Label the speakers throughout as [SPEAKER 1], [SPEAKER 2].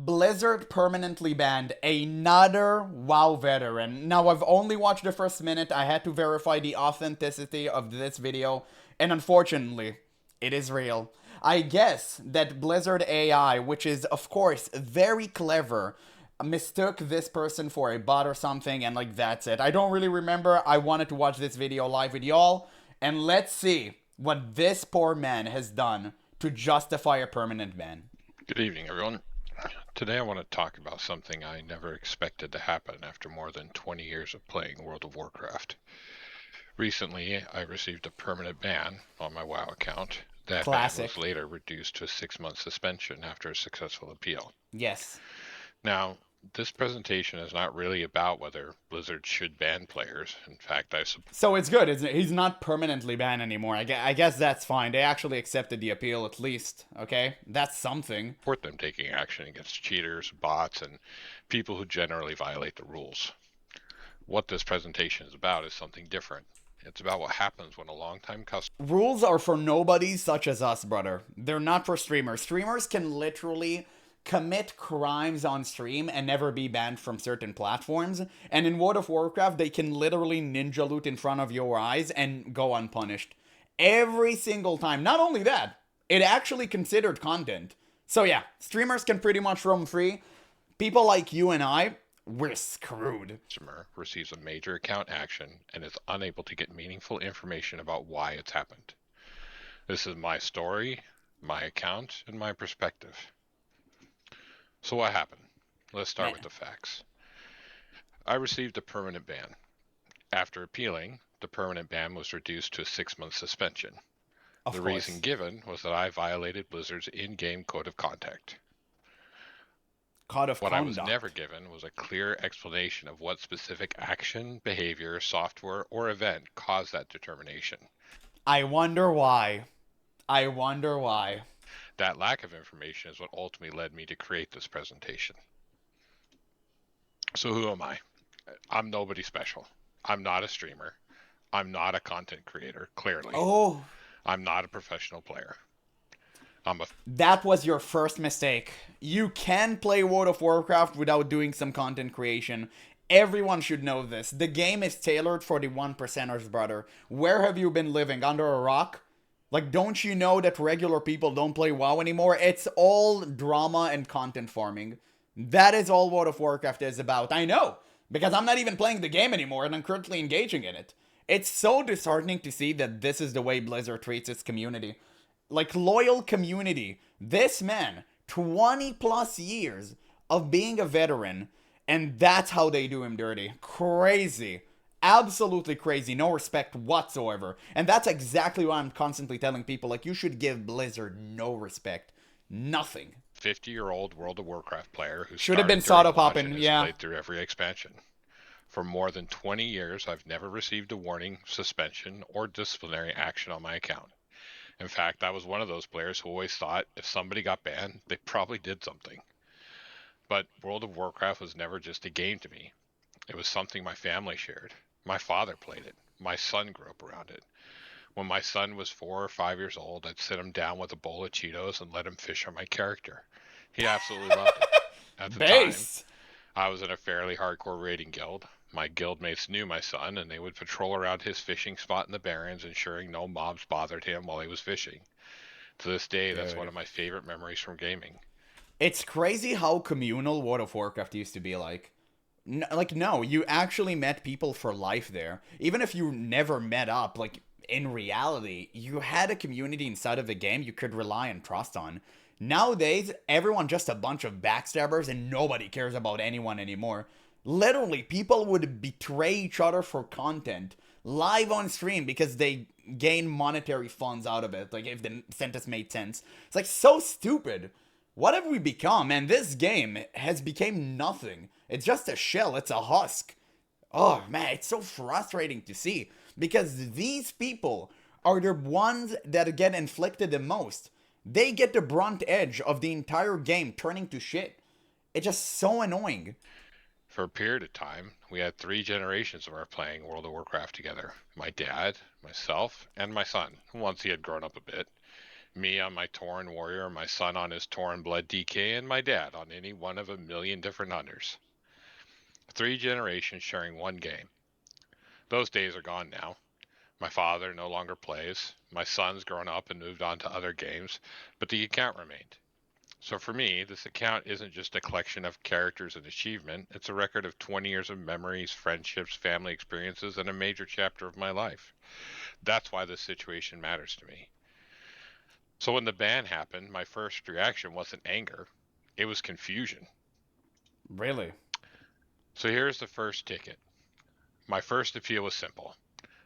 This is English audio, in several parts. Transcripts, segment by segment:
[SPEAKER 1] Blizzard permanently banned another WoW veteran. Now, I've only watched the first minute. I had to verify the authenticity of this video, and unfortunately, it is real. I guess that Blizzard AI, which is, of course, very clever, mistook this person for a bot or something, and like that's it. I don't really remember. I wanted to watch this video live with y'all, and let's see what this poor man has done to justify a permanent ban.
[SPEAKER 2] Good evening, everyone. Today I want to talk about something I never expected to happen after more than 20 years of playing World of Warcraft. Recently, I received a permanent ban on my WoW account. That ban was
[SPEAKER 1] Classic.
[SPEAKER 2] later reduced to a 6-month suspension after a successful appeal.
[SPEAKER 1] Yes.
[SPEAKER 2] Now, this presentation is not really about whether Blizzard should ban players. In fact, I
[SPEAKER 1] So it's good. He's not permanently banned anymore. I guess that's fine. They actually accepted the appeal at least. Okay? That's something.
[SPEAKER 2] support them taking action against cheaters, bots, and people who generally violate the rules. What this presentation is about is something different. It's about what happens when a longtime customer
[SPEAKER 1] Rules are for nobodies such as us, brother. They're not for streamers. Streamers can literally commit crimes on stream and never be banned from certain platforms. And in World of Warcraft, they can literally ninja loot in front of your eyes and go unpunished. Every single time. Not only that, it actually considered content. So yeah, streamers can pretty much roam free. People like you and I, we're screwed.
[SPEAKER 2] receives a major account action and is unable to get meaningful information about why it's happened. This is my story, my account, and my perspective. So what happened? Let's start with the facts. I received a permanent ban. After appealing, the permanent ban was reduced to a 6-month suspension.
[SPEAKER 1] Of
[SPEAKER 2] The
[SPEAKER 1] course.
[SPEAKER 2] reason given was that I violated Blizzard's in-game code of conduct.
[SPEAKER 1] Code of
[SPEAKER 2] What I was
[SPEAKER 1] conduct.
[SPEAKER 2] never given was a clear explanation of what specific action, behavior, software, or event caused that determination.
[SPEAKER 1] I wonder why. I wonder why.
[SPEAKER 2] That lack of information is what ultimately led me to create this presentation. So who am I? I'm nobody special. I'm not a streamer. I'm not a content creator, clearly.
[SPEAKER 1] Oh,
[SPEAKER 2] I'm not a professional player.
[SPEAKER 1] that was your first mistake. You can play World of Warcraft without doing some content creation. Everyone should know this. The game is tailored for the one percenters, brother. Where have you been living? Under a rock? Like, don't you know that regular people don't play WoW anymore? It's all drama and content farming. That is all World of Warcraft is about. I know, because I'm not even playing the game anymore and I'm currently engaging in it. It's so disheartening to see that this is the way Blizzard treats its community. Like, loyal community. This man, 20 plus years of being a veteran, and that's how they do him dirty. Crazy. Absolutely crazy. No respect whatsoever. And that's exactly why I'm constantly telling people, like, you should give Blizzard no respect. Nothing.
[SPEAKER 2] 50-year-old World of Warcraft player who
[SPEAKER 1] Should have been
[SPEAKER 2] started
[SPEAKER 1] soda
[SPEAKER 2] during launch
[SPEAKER 1] popping,
[SPEAKER 2] and has
[SPEAKER 1] yeah.
[SPEAKER 2] played through every expansion. For more than 20 years, I've never received a warning, suspension, or disciplinary action on my account. In fact, I was one of those players who always thought if somebody got banned, they probably did something. But World of Warcraft was never just a game to me. It was something my family shared. My father played it. My son grew up around it. When my son was 4 or 5 years old, I'd sit him down with a bowl of Cheetos and let him fish on my character. He absolutely loved it. At the time,
[SPEAKER 1] Base.
[SPEAKER 2] I was in a fairly hardcore raiding guild. My guildmates knew my son, and they would patrol around his fishing spot in the Barrens, ensuring no mobs bothered him while he was fishing. To this day, that's one of my favorite memories from gaming.
[SPEAKER 1] It's crazy how communal World of Warcraft used to be like. No, you actually met people for life there. Even if you never met up, like, in reality, you had a community inside of the game you could rely and trust on. Nowadays, everyone just a bunch of backstabbers and nobody cares about anyone anymore. Literally, people would betray each other for content live on stream because they gain monetary funds out of it. Like, if the sentence made sense. It's like so stupid. What have we become? And this game has become nothing. It's just a shell. It's a husk. Oh man, it's so frustrating to see because these people are the ones that get inflicted the most. They get the brunt edge of the entire game turning to shit. It's just so annoying.
[SPEAKER 2] For a period of time, we had 3 generations of our playing World of Warcraft together. My dad, myself, and my son, once he had grown up a bit. Me on my Tauren warrior, my son on his Tauren blood DK, and my dad on any one of a million different hunters. 3 generations sharing one game. Those days are gone now. My father no longer plays. My son's grown up and moved on to other games, but the account remained. So for me, this account isn't just a collection of characters and achievement, it's a record of 20 years of memories, friendships, family experiences, and a major chapter of my life. That's why this situation matters to me. So when the ban happened, my first reaction wasn't anger, it was confusion.
[SPEAKER 1] Really?
[SPEAKER 2] So here's the first ticket. My first appeal was simple.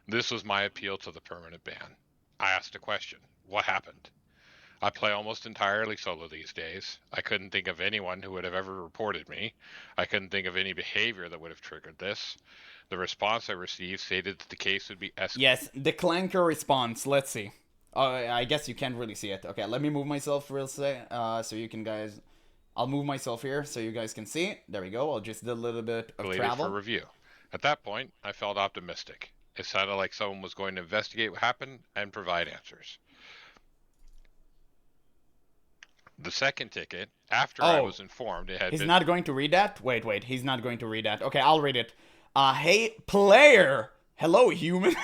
[SPEAKER 2] This was my appeal to the permanent ban. I asked a question. What happened? I play almost entirely solo these days. I couldn't think of anyone who would have ever reported me. I couldn't think of any behavior that would have triggered this. The response I received stated that the case would be escalated.
[SPEAKER 1] Yes, the clanker response. Let's see. I guess you can't really see it. Okay, let me move myself real so you can guys. I'll move myself here so you guys can see. There we go. I'll just do a little bit of
[SPEAKER 2] For
[SPEAKER 1] travel.
[SPEAKER 2] review. At that point, I felt optimistic. It sounded like someone was going to investigate what happened and provide answers. The second ticket, after I was informed it had
[SPEAKER 1] He's
[SPEAKER 2] been.
[SPEAKER 1] not going to read that? Wait. He's not going to read that. Okay, I'll read it. Hey, player! Hello, human.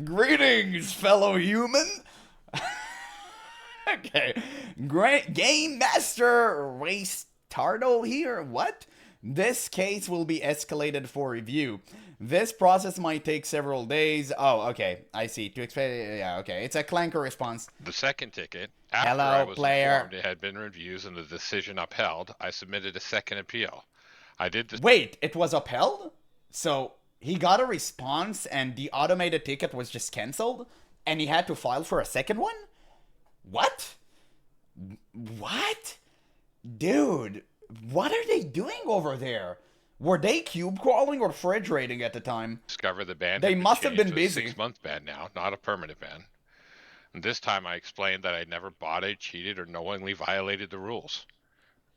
[SPEAKER 1] Greetings, fellow human. Okay. Great Game Master Race Tardo here. What? This case will be escalated for review. This process might take several days. Oh, okay. I see. To explain, yeah, okay. It's a clanker response.
[SPEAKER 2] The second ticket, after
[SPEAKER 1] Hello,
[SPEAKER 2] I was
[SPEAKER 1] player.
[SPEAKER 2] informed it had been reviewed and the decision upheld, I submitted a second appeal. I did this.
[SPEAKER 1] Wait, it was upheld? So he got a response and the automated ticket was just cancelled? And he had to file for a second one? What? What? Dude, what are they doing over there? Were they cube crawling or fridge raiding at the time?
[SPEAKER 2] Discover the ban.
[SPEAKER 1] They must have been
[SPEAKER 2] to
[SPEAKER 1] busy.
[SPEAKER 2] A 6-month ban now, not a permanent ban. And this time I explained that I'd never botted, cheated, or knowingly violated the rules.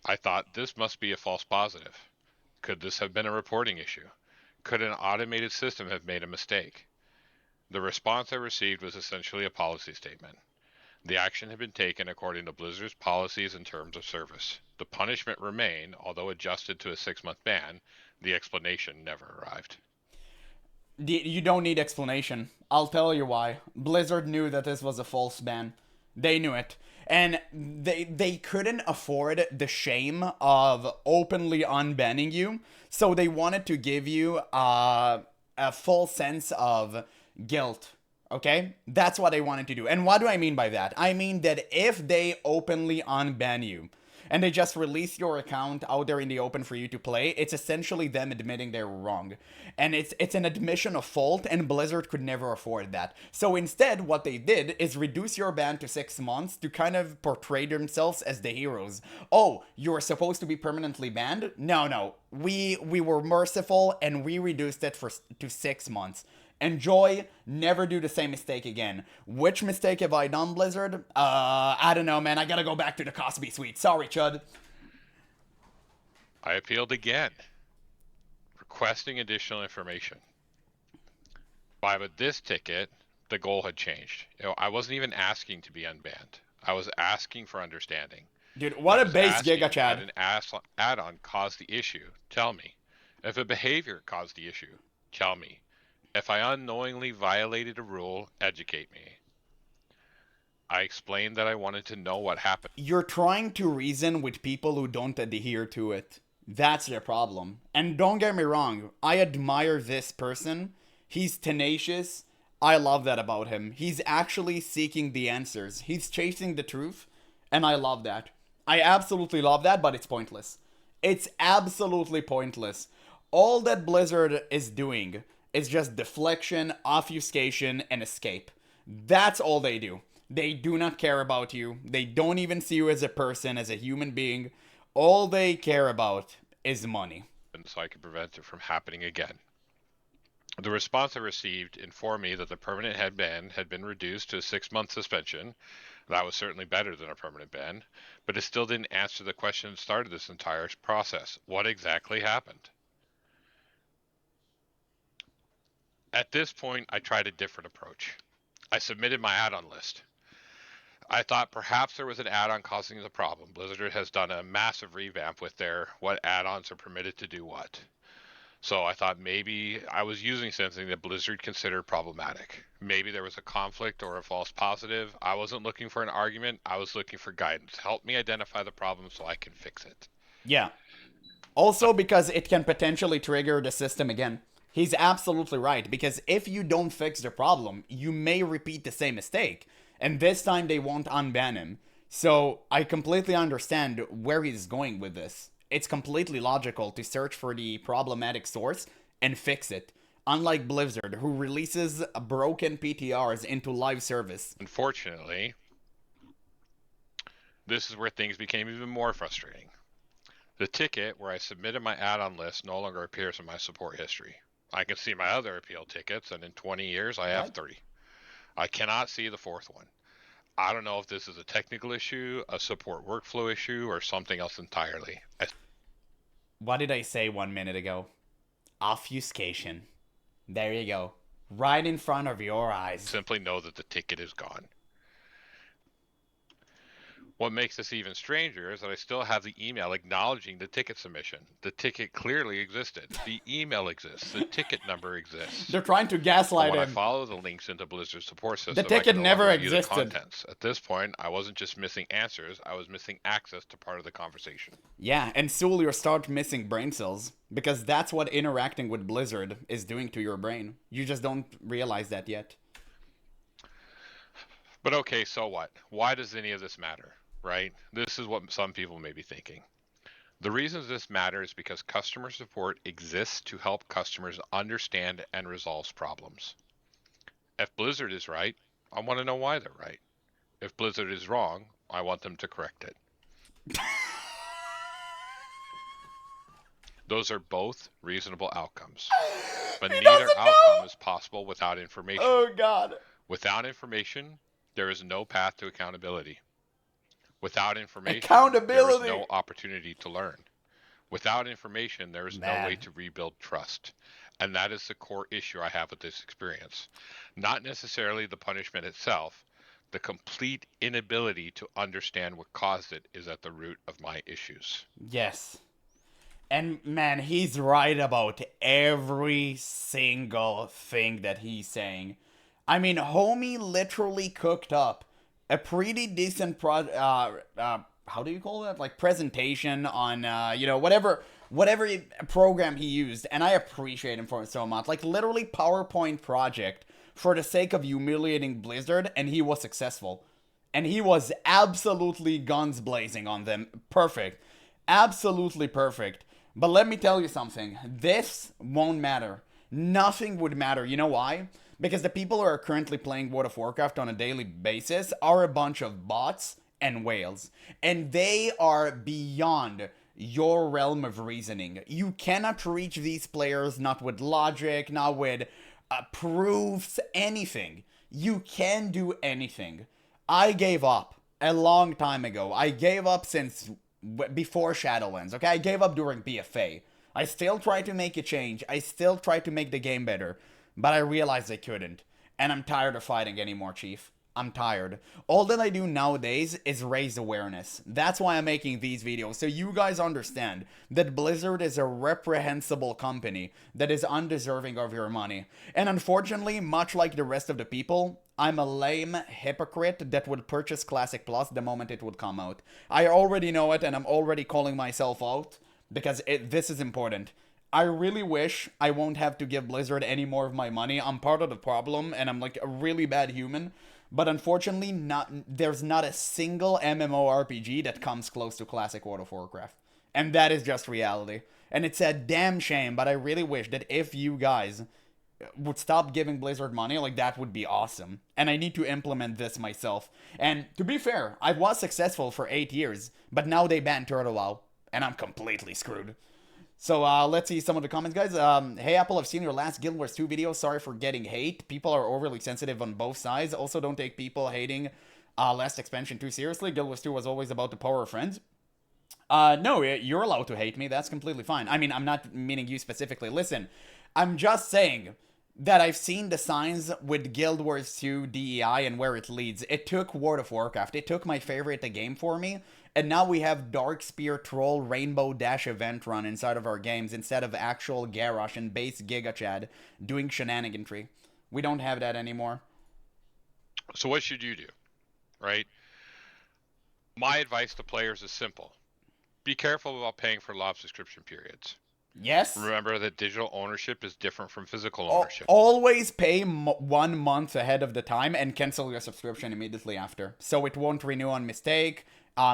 [SPEAKER 2] I thought this must be a false positive. Could this have been a reporting issue? Could an automated system have made a mistake? The response I received was essentially a policy statement. The action had been taken according to Blizzard's policies and terms of service. The punishment remained, although adjusted to a 6-month ban. The explanation never arrived.
[SPEAKER 1] You don't need explanation. I'll tell you why. Blizzard knew that this was a false ban. They knew it. And they couldn't afford the shame of openly unbanning you, so they wanted to give you a full sense of guilt. Okay? That's what they wanted to do. And what do I mean by that? I mean that if they openly unban you, and they just release your account out there in the open for you to play, it's essentially them admitting they're wrong. And it's an admission of fault, and Blizzard could never afford that. So instead, what they did is reduce your ban to 6 months to kind of portray themselves as the heroes. Oh, you're supposed to be permanently banned? No. We were merciful, and we reduced it to 6 months. Enjoy, never do the same mistake again. Which mistake have I done, Blizzard? I don't know, man. I gotta go back to the Cosby suite. Sorry, Chud.
[SPEAKER 2] I appealed again, requesting additional information. With this ticket, the goal had changed. I wasn't even asking to be unbanned. I was asking for understanding.
[SPEAKER 1] Dude, what a base Giga Chad.
[SPEAKER 2] If an add-on caused the issue, tell me. If a behavior caused the issue, tell me. If I unknowingly violated a rule, educate me. I explained that I wanted to know what happened.
[SPEAKER 1] You're trying to reason with people who don't adhere to it. That's the problem. And don't get me wrong, I admire this person. He's tenacious. I love that about him. He's actually seeking the answers. He's chasing the truth, and I love that. I absolutely love that, but it's pointless. It's absolutely pointless. All that Blizzard is doing is just deflection, obfuscation, and escape. That's all they do. They do not care about you. They don't even see you as a person, as a human being. All they care about is money.
[SPEAKER 2] So I could prevent it from happening again. The response I received informed me that the permanent ban had been reduced to a 6-month suspension. That was certainly better than a permanent ban, but it still didn't answer the question that started this entire process. What exactly happened? At this point, I tried a different approach. I submitted my add-on list. I thought perhaps there was an add-on causing the problem. Blizzard has done a massive revamp with their what add-ons are permitted to do what. So I thought maybe I was using something that Blizzard considered problematic. Maybe there was a conflict or a false positive. I wasn't looking for an argument. I was looking for guidance. Help me identify the problem so I can fix it.
[SPEAKER 1] Yeah. Also, because it can potentially trigger the system again. He's absolutely right, because if you don't fix the problem, you may repeat the same mistake, and this time they won't unban him. So I completely understand where he's going with this. It's completely logical to search for the problematic source and fix it. Unlike Blizzard, who releases broken PTRs into live service.
[SPEAKER 2] Unfortunately, this is where things became even more frustrating. The ticket where I submitted my add-on list no longer appears in my support history. I can see my other appeal tickets, and in 20 years I have
[SPEAKER 1] What?
[SPEAKER 2] 30. I cannot see the fourth one. I don't know if this is a technical issue, a support workflow issue, or something else entirely. I
[SPEAKER 1] What did I say 1 minute ago? Obfuscation. There you go. Right in front of your eyes.
[SPEAKER 2] simply know that the ticket is gone. What makes this even stranger is that I still have the email acknowledging the ticket submission. The ticket clearly existed. The email exists. The ticket number exists.
[SPEAKER 1] They're trying to
[SPEAKER 2] But
[SPEAKER 1] gaslight
[SPEAKER 2] when I
[SPEAKER 1] him.
[SPEAKER 2] follow the links into Blizzard's support system,
[SPEAKER 1] The
[SPEAKER 2] I
[SPEAKER 1] ticket
[SPEAKER 2] can no
[SPEAKER 1] never
[SPEAKER 2] longer view the
[SPEAKER 1] existed.
[SPEAKER 2] contents. At this point, I wasn't just missing answers, I was missing access to part of the conversation.
[SPEAKER 1] Yeah, and soon you'll start missing brain cells. Because that's what interacting with Blizzard is doing to your brain. You just don't realize that yet.
[SPEAKER 2] But okay, so what? Why does any of this matter, right? This is what some people may be thinking. The reasons this matters is because customer support exists to help customers understand and resolve problems. If Blizzard is right, I want to know why they're right. If Blizzard is wrong, I want them to correct it. Those are both reasonable outcomes. But neither outcome is possible without information.
[SPEAKER 1] Oh god.
[SPEAKER 2] Without information, there is no path to accountability. Without information,
[SPEAKER 1] Accountability.
[SPEAKER 2] there is no opportunity to learn. Without information, there is no way to rebuild trust. And that is the core issue I have with this experience. Not necessarily the punishment itself, the complete inability to understand what caused it is at the root of my issues.
[SPEAKER 1] Yes. And man, he's right about every single thing that he's saying. I mean, homie literally cooked up a pretty decent how do you call that? Like presentation on whatever program he used, and I appreciate him for it so much. Like literally PowerPoint project for the sake of humiliating Blizzard, and he was successful. And he was absolutely guns blazing on them. Perfect. Absolutely perfect. But let me tell you something. This won't matter. Nothing would matter. You know why? Because the people who are currently playing World of Warcraft on a daily basis are a bunch of bots and whales. And they are beyond your realm of reasoning. You cannot reach these players not with logic, not with proofs, anything. You can do anything. I gave up a long time ago. I gave up since before Shadowlands, okay? I gave up during BFA. I still tried to make a change. I still tried to make the game better. But I realized I couldn't. And I'm tired of fighting anymore, Chief. I'm tired. All that I do nowadays is raise awareness. That's why I'm making these videos, so you guys understand that Blizzard is a reprehensible company that is undeserving of your money. And unfortunately, much like the rest of the people, I'm a lame hypocrite that would purchase Classic Plus the moment it would come out. I already know it, and I'm already calling myself out, because this is important. I really wish I won't have to give Blizzard any more of my money. I'm part of the problem, and I'm like a really bad human. But unfortunately, there's not a single MMORPG that comes close to classic World of Warcraft. And that is just reality. And it's a damn shame, but I really wish that if you guys would stop giving Blizzard money, like that would be awesome. And I need to implement this myself. And to be fair, I was successful for 8 years, but now they banned Turtle WoW, and I'm completely screwed. So let's see some of the comments, guys. Hey, Apple, I've seen your last Guild Wars 2 video. Sorry for getting hate. People are overly sensitive on both sides. Also, don't take people hating last expansion too seriously. Guild Wars 2 was always about the power of friends. No, you're allowed to hate me. That's completely fine. I mean, I'm not meaning you specifically. Listen, I'm just saying, that I've seen the signs with Guild Wars 2 DEI and where it leads. It took World of Warcraft. It took my favorite game for me. And now we have Darkspear Troll Rainbow Dash event run inside of our games instead of actual Garrosh and base Giga Chad doing shenaniganry. We don't have that anymore.
[SPEAKER 2] So what should you do, right? My advice to players is simple. Be careful about paying for live subscription periods.
[SPEAKER 1] Yes.
[SPEAKER 2] Remember that digital ownership is different from physical ownership.
[SPEAKER 1] Always pay 1 month ahead of the time and cancel your subscription immediately after. So it won't renew on mistake.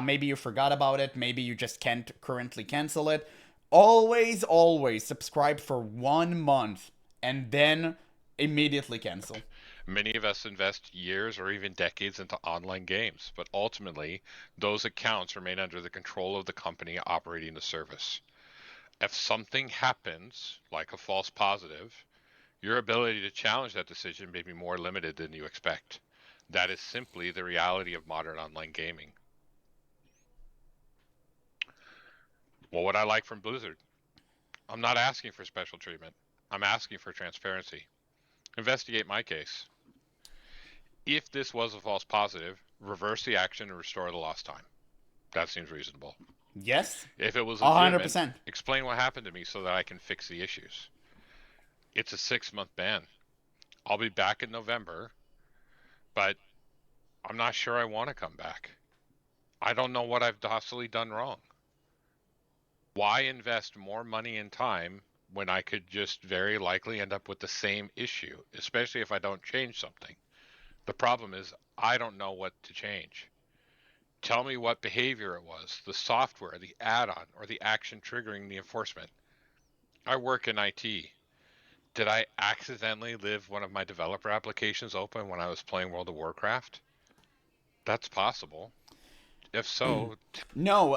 [SPEAKER 1] Maybe you forgot about it. Maybe you just can't currently cancel it. Always subscribe for 1 month and then immediately cancel.
[SPEAKER 2] Many of us invest years or even decades into online games, but ultimately, those accounts remain under the control of the company operating the service. If something happens, like a false positive, your ability to challenge that decision may be more limited than you expect. That is simply the reality of modern online gaming. What would I like from Blizzard? I'm not asking for special treatment. I'm asking for transparency. Investigate my case. If this was a false positive, reverse the action and restore the lost time. That seems reasonable.
[SPEAKER 1] Yes.
[SPEAKER 2] If it was
[SPEAKER 1] 100%.
[SPEAKER 2] explain what happened to me so that I can fix the issues. It's a 6-month ban. I'll be back in November, but I'm not sure I want to come back. I don't know what I've docilely done wrong. Why invest more money and time when I could just very likely end up with the same issue, especially if I don't change something? The problem is I don't know what to change. Tell me what behavior it was, the software, the add-on, or the action triggering the enforcement. I work in IT. Did I accidentally leave one of my developer applications open when I was playing World of Warcraft? That's possible. If so...
[SPEAKER 1] No,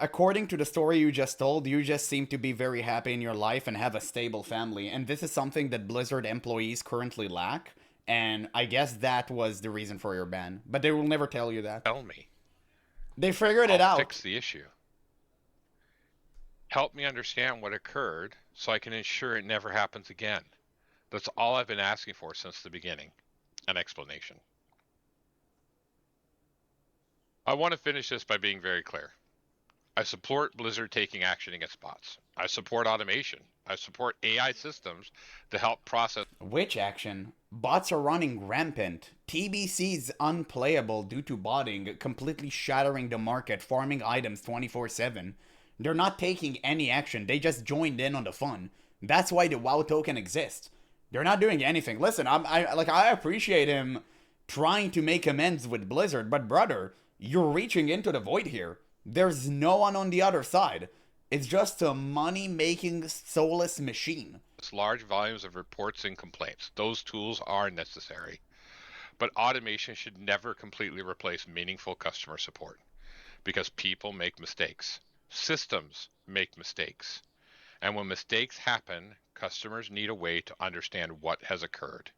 [SPEAKER 1] according to the story you just told, you just seem to be very happy in your life and have a stable family. And this is something that Blizzard employees currently lack. And I guess that was the reason for your ban. But they will never tell you that.
[SPEAKER 2] Tell me.
[SPEAKER 1] They figured it out.
[SPEAKER 2] Fix the issue. Help me understand what occurred so I can ensure it never happens again. That's all I've been asking for since the beginning. An explanation. I want to finish this by being very clear. I support Blizzard taking action against bots. I support automation. I support AI systems to help process...
[SPEAKER 1] Which action? Bots are running rampant. TBC's unplayable due to botting, completely shattering the market, farming items 24/7. They're not taking any action, they just joined in on the fun. That's why the WoW token exists. They're not doing anything. Listen, I appreciate him trying to make amends with Blizzard, but brother, you're reaching into the void here. There's no one on the other side. It's just a money-making, soulless machine.
[SPEAKER 2] Large volumes of reports and complaints. Those tools are necessary. But automation should never completely replace meaningful customer support. Because people make mistakes. Systems make mistakes. And when mistakes happen, customers need a way to understand what has occurred.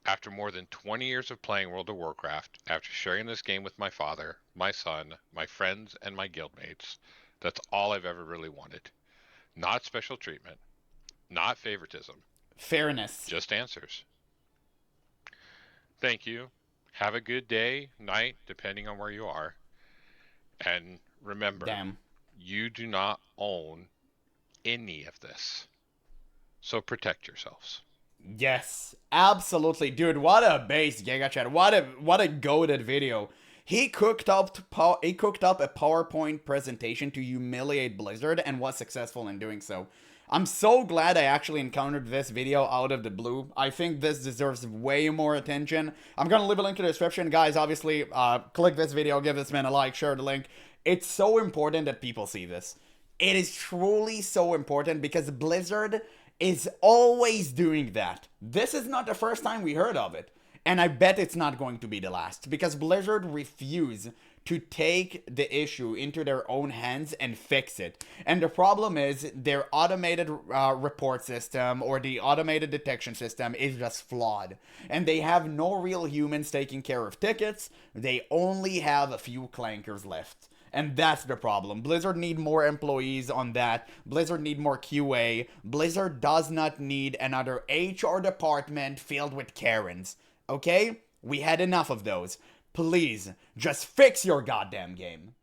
[SPEAKER 2] After more than 20 years of playing World of Warcraft, after sharing this game with my father, my son, my friends, and my guildmates, that's all I've ever really wanted. Not special treatment, not favoritism.
[SPEAKER 1] Fairness.
[SPEAKER 2] Just answers. Thank you. Have a good day, night, depending on where you are. And remember, you do not own any of this. So protect yourselves.
[SPEAKER 1] Yes, absolutely, dude. What a base, Giga Chad. What a goated video. He cooked up a PowerPoint presentation to humiliate Blizzard and was successful in doing so. I'm so glad I actually encountered this video out of the blue. I think this deserves way more attention. I'm gonna leave a link in the description, guys. Obviously, click this video, give this man a like, share the link. It's so important that people see this. It is truly so important because Blizzard is always doing that. This is not the first time we heard of it. And I bet it's not going to be the last. Because Blizzard refuse to take the issue into their own hands and fix it. And the problem is their automated report system or the automated detection system is just flawed. And they have no real humans taking care of tickets. They only have a few clankers left. And that's the problem. Blizzard need more employees on that. Blizzard need more QA. Blizzard does not need another HR department filled with Karens. Okay? We had enough of those. Please, just fix your goddamn game.